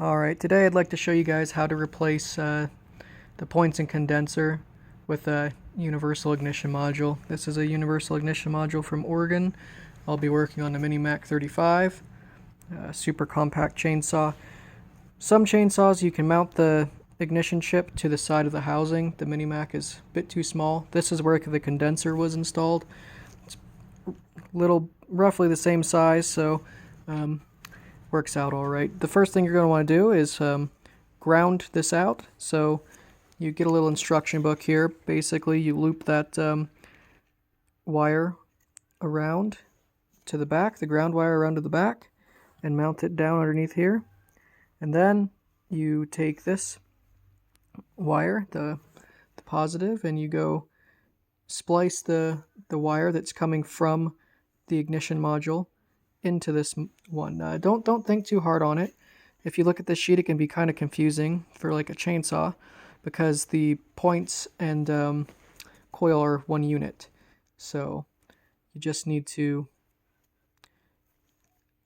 Alright, today I'd like to show you guys how to replace the points and condenser with a universal ignition module. This is a universal ignition module from Oregon. I'll be working on the Mini Mac 35, super compact chainsaw. Some chainsaws you can mount the ignition chip to the side of the housing. The Mini Mac is a bit too small. This is where the condenser was installed. It's roughly the same size, so works out all right. The first thing you're going to want to do is ground this out. So you get a little instruction book here. Basically, you loop that wire around to the back, the ground wire around to the back, and mount it down underneath here. And then you take this wire, the positive, and you go splice the wire that's coming from the ignition module into this one. Don't think too hard on it. If you look at this sheet, it can be kind of confusing for like a chainsaw because the points and coil are one unit. So you just need to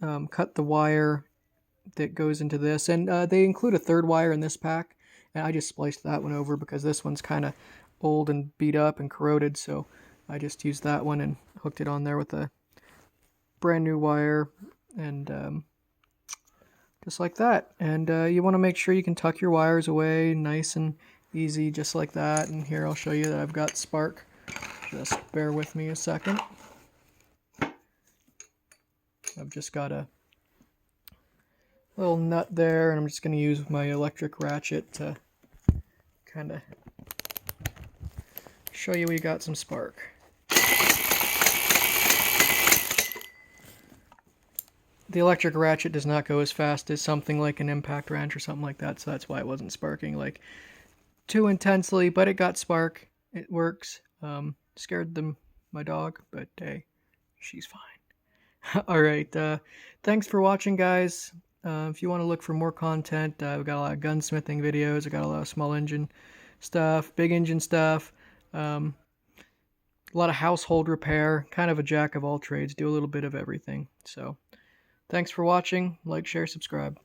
cut the wire that goes into this, and they include a third wire in this pack, and I just spliced that one over because this one's kind of old and beat up and corroded, so I just used that one and hooked it on there with a brand new wire, and just like that. And you want to make sure you can tuck your wires away nice and easy, just like that. And here I'll show you that I've got spark. Just bear with me a second. I've just got a little nut there, and I'm just going to use my electric ratchet to kind of show you we got some spark. The electric ratchet does not go as fast as something like an impact wrench or something like that, so that's why it wasn't sparking like too intensely, but it got spark. It works. Scared my dog, but hey, she's fine. Alright, thanks for watching, guys. If you want to look for more content, we've got a lot of gunsmithing videos. I've got a lot of small engine stuff, big engine stuff, a lot of household repair, kind of a jack of all trades, do a little bit of everything. So thanks for watching. Like, share, subscribe.